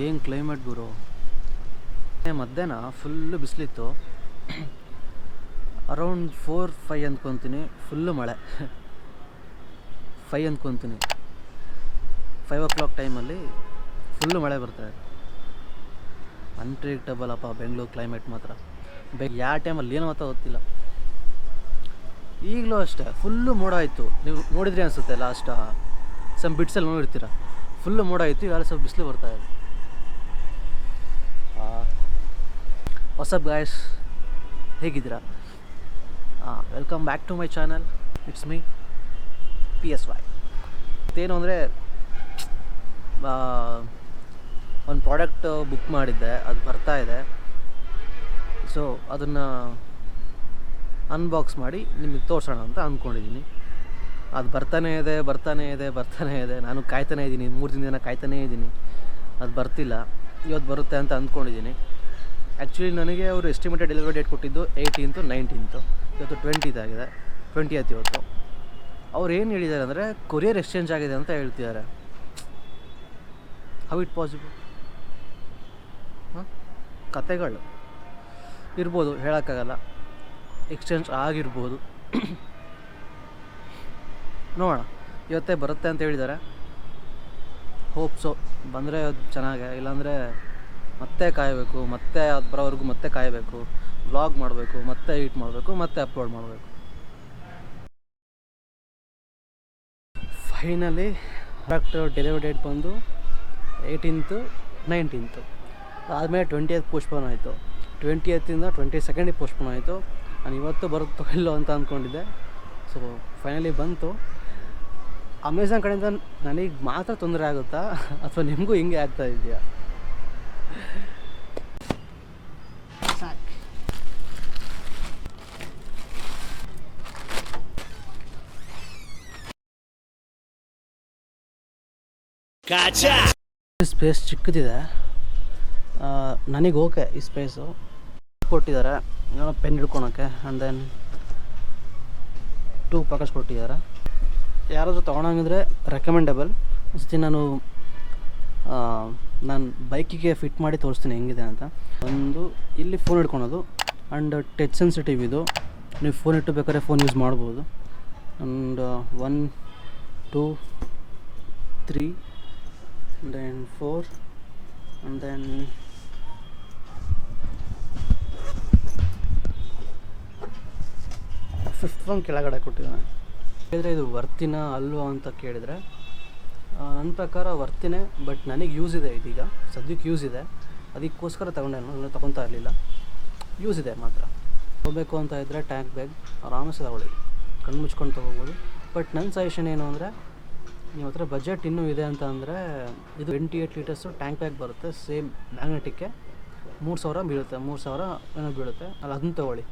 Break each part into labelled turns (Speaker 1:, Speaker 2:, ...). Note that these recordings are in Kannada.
Speaker 1: ಏನು ಕ್ಲೈಮೇಟ್ ಗುರು. ಮಧ್ಯಾಹ್ನ ಫುಲ್ಲು ಬಿಸಿಲಿತ್ತು. ಅರೌಂಡ್ 4-5 ಅಂದ್ಕೊತೀನಿ, ಫುಲ್ಲು ಮಳೆ. 5 ಅಂದ್ಕೊತೀನಿ, 5 o'clock ಟೈಮಲ್ಲಿ ಫುಲ್ಲು ಮಳೆ ಬರ್ತಾಯಿದೆ. ಅನ್ಪ್ರಿಡಿಕ್ಟಬಲ್ ಅಪ್ಪ ಬೆಂಗಳೂರು ಕ್ಲೈಮೇಟ್ ಮಾತ್ರ. ಯಾವ ಟೈಮಲ್ಲಿ ಏನೋ ಅಂತ ಗೊತ್ತಿಲ್ಲ. ಈಗಲೂ ಅಷ್ಟೇ ಫುಲ್ಲು ಮೋಡ ಆಯಿತು. ನೀವು ನೋಡಿದ್ರಿ ಅನಿಸುತ್ತೆ, ಲಾಸ್ಟ್ ಸಮ್ ಬಿಟ್ಸಲ್ಲಿ ನೋಡಿರ್ತೀರ. ಫುಲ್ಲು ಮೋಡ ಆಯಿತು, ಈಗ ಸ್ವಲ್ಪ ಬಿಸಿಲು ಬರ್ತಾಯಿದೆ. ವಾಟ್ಸಪ್ ಗಾಯ್ಸ್, ಹೇಗಿದ್ದೀರಾ? Welcome back to my channel. It's me PSY. ಮತ್ತೇನು ಅಂದರೆ, ಒಂದು ಪ್ರಾಡಕ್ಟ್ ಬುಕ್ ಮಾಡಿದ್ದೆ, ಅದು ಬರ್ತಾಯಿದೆ. ಸೊ ಅದನ್ನು ಅನ್ಬಾಕ್ಸ್ ಮಾಡಿ ನಿಮಗೆ ತೋರಿಸೋಣ ಅಂತ ಅಂದ್ಕೊಂಡಿದ್ದೀನಿ. ಅದು ಬರ್ತಾನೇ ಇದೆ. ನಾನು ಕಾಯ್ತಾನೇ ಇದ್ದೀನಿ, 3 ದಿನ ಕಾಯ್ತಾನೇ ಇದ್ದೀನಿ. ಅದು ಬರ್ತಿಲ್ಲ. ಇವತ್ತು ಬರುತ್ತೆ ಅಂತ ಅಂದ್ಕೊಂಡಿದ್ದೀನಿ. ಆ್ಯಕ್ಚುಲಿ ನನಗೆ ಅವರು ಎಸ್ಟಿಮೇಟೆಡ್ ಡೆಲಿವರಿ ಡೇಟ್ ಕೊಟ್ಟಿದ್ದು 18th 19th. ಇವತ್ತು 20th ಆಗಿದೆ, 20th ಇವತ್ತು. ಅವ್ರು ಏನು ಹೇಳಿದ್ದಾರೆ ಅಂದರೆ ಕೊರಿಯರ್ ಎಕ್ಸ್ಚೇಂಜ್ ಆಗಿದೆ ಅಂತ ಹೇಳ್ತಿದ್ದಾರೆ. How it possible? ಕತೆಗಳು ಇರ್ಬೋದು, ಹೇಳೋಕ್ಕಾಗಲ್ಲ. ಎಕ್ಸ್ಚೇಂಜ್ ಆಗಿರ್ಬೋದು. ನೋಡೋಣ, ಇವತ್ತೇ ಬರುತ್ತೆ ಅಂತ ಹೇಳಿದ್ದಾರೆ. ಹೋಪ್ಸೋ ಬಂದರೆ ಅದು ಚೆನ್ನಾಗೆ, ಇಲ್ಲಾಂದರೆ ಮತ್ತೆ ಕಾಯಬೇಕು, ಮತ್ತೆ ಅದು ಬರೋವರೆಗೂ ಮತ್ತೆ ಕಾಯಬೇಕು, ವ್ಲಾಗ್ ಮಾಡಬೇಕು, ಮತ್ತೆ ಎಡಿಟ್ ಮಾಡಬೇಕು, ಮತ್ತೆ ಅಪ್ಲೋಡ್ ಮಾಡಬೇಕು. ಫೈನಲಿ ಪ್ರಾಡಕ್ಟ್ ಡೆಲಿವರಿ ಡೇಟ್ ಬಂದು 18th 19th. ಆದಮೇಲೆ 20th ಪೋಸ್ಟ್ಪೋನ್ ಆಯಿತು. 20th 22nd ಪೋಸ್ಟ್ಪೋನ್ ಆಯಿತು. ನಾನು ಇವತ್ತು ಬರುತ್ತೋ ಇಲ್ಲೋ ಅಂತ ಅಂದ್ಕೊಂಡಿದ್ದೆ. ಸೊ ಫೈನಲಿ ಬಂತು. ಅಮೆಝಾನ್ ಕಡೆಯಿಂದ ನನಗೆ ಮಾತ್ರ ತೊಂದರೆ ಆಗುತ್ತಾ ಅಥವಾ ನಿಮಗೂ ಹಿಂಗೆ ಆಗ್ತಾ ಇದೆಯಾ? ಸ್ಪೇಸ್ ಚಿಕ್ಕದಿದೆ. ನನಗೆ ಓಕೆ ಈ ಸ್ಪೇಸು. ಕೊಟ್ಟಿದ್ದಾರೆ ಪೆನ್ ಹಿಡ್ಕೊಳಕ್ಕೆ, ಆ್ಯಂಡ್ ದೆನ್ 2 ಪಾಕೆಟ್ಸ್ ಕೊಟ್ಟಿದ್ದಾರೆ. ಯಾರಾದರೂ ತೊಗೊಳಂಗಿದ್ರೆ ರೆಕಮೆಂಡಬಲ್. ಅಷ್ಟೇ. ನಾನು ಬೈಕಿಗೆ ಫಿಟ್ ಮಾಡಿ ತೋರಿಸ್ತೀನಿ ಹೆಂಗಿದೆ ಅಂತ. ಒಂದು ಇಲ್ಲಿ ಫೋನ್ ಹಿಡ್ಕೊಳೋದು, ಆ್ಯಂಡ್ ಟಚ್ ಸೆನ್ಸಿಟಿವ್ ಇದು. ನೀವು ಫೋನ್ ಇಟ್ಟು ಬೇಕಾದ್ರೆ ಫೋನ್ ಯೂಸ್ ಮಾಡ್ಬೋದು. And 1 2 3 then 4 and then 5th one ಕೆಳಗಡೆ ಕೊಟ್ಟಿದ್ದಾನೆ. ಹೇಳಿದರೆ ಇದು ವರ್ತಿನ ಅಲ್ವಾ ಅಂತ ಕೇಳಿದರೆ ನನ್ನ ಪ್ರಕಾರ ವರ್ತಿನೇ, ಬಟ್ ನನಗೆ ಯೂಸ್ ಇದೆ. ಇದೀಗ ಸದ್ಯಕ್ಕೆ ಯೂಸ್ ಇದೆ, ಅದಕ್ಕೋಸ್ಕರ ತೊಗೊಂಡೆ. ನಾನು ತೊಗೊತಾ ಇರಲಿಲ್ಲ, ಯೂಸ್ ಇದೆ ಮಾತ್ರ. ಹೋಗಬೇಕು ಅಂತ ಇದ್ದರೆ ಟ್ಯಾಂಕ್ ಬ್ಯಾಗ್ ಆರಾಮಸೆ ತಗೊಳ್ಳಿ, ಕಣ್ಣು ಮುಚ್ಕೊಂಡು ತೊಗೋಬೋದು. ಬಟ್ ನನ್ನ ಸಜೆಷನ್ ಏನು ಅಂದರೆ, ನಿಮ್ಮ ಹತ್ರ ಬಜೆಟ್ ಇನ್ನೂ ಇದೆ ಅಂತ ಅಂದರೆ ಇದು 28 ಲೀಟರ್ಸು ಟ್ಯಾಂಕ್ ಬ್ಯಾಗ್ ಬರುತ್ತೆ. ಸೇಮ್ ಮ್ಯಾಗ್ನೆಟಿಕ್ಕೆ 3,000 ಬೀಳುತ್ತೆ, 3,000 ಏನೋ ಬೀಳುತ್ತೆ. ಅದನ್ನು ತೊಗೊಳ್ಳಿ.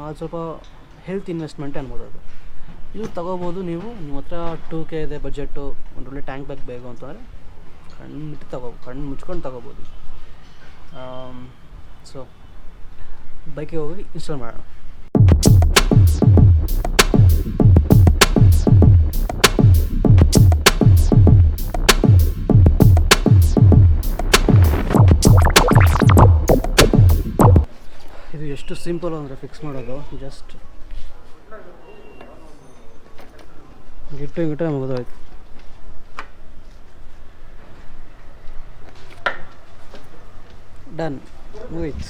Speaker 1: ಅದು ಸ್ವಲ್ಪ ಹೆಲ್ತ್ ಇನ್ವೆಸ್ಟ್ಮೆಂಟ್ ಅನ್ಬೋದು. ಅದು ಇದು ತೊಗೋಬೋದು ನೀವು. ನಿಮ್ಮ ಹತ್ರ 2K ಇದೆ ಬಜೆಟ್ಟು, ಒಂದು ಒಳ್ಳೆ ಟ್ಯಾಂಕ್ ಬ್ಯಾಗ್ ಬೇಕು ಅಂತಂದರೆ ಕಣ್ಣು ಮುಚ್ಕೊಂಡು ತೊಗೋಬೋದು. ಸೊ ಬೈಕಿಗೆ ಹೋಗಿ ಇನ್ಸ್ಟಾಲ್ ಮಾಡೋಣ. ಇದು ಎಷ್ಟು ಸಿಂಪಲ್ ಅಂದರೆ ಫಿಕ್ಸ್ ಮಾಡೋದು. ಜಸ್ಟ್ ಗಿಟ್ಟು ಮುಗಿದೋಯ್ತು. ಡನ್, ಮುಗೀತು.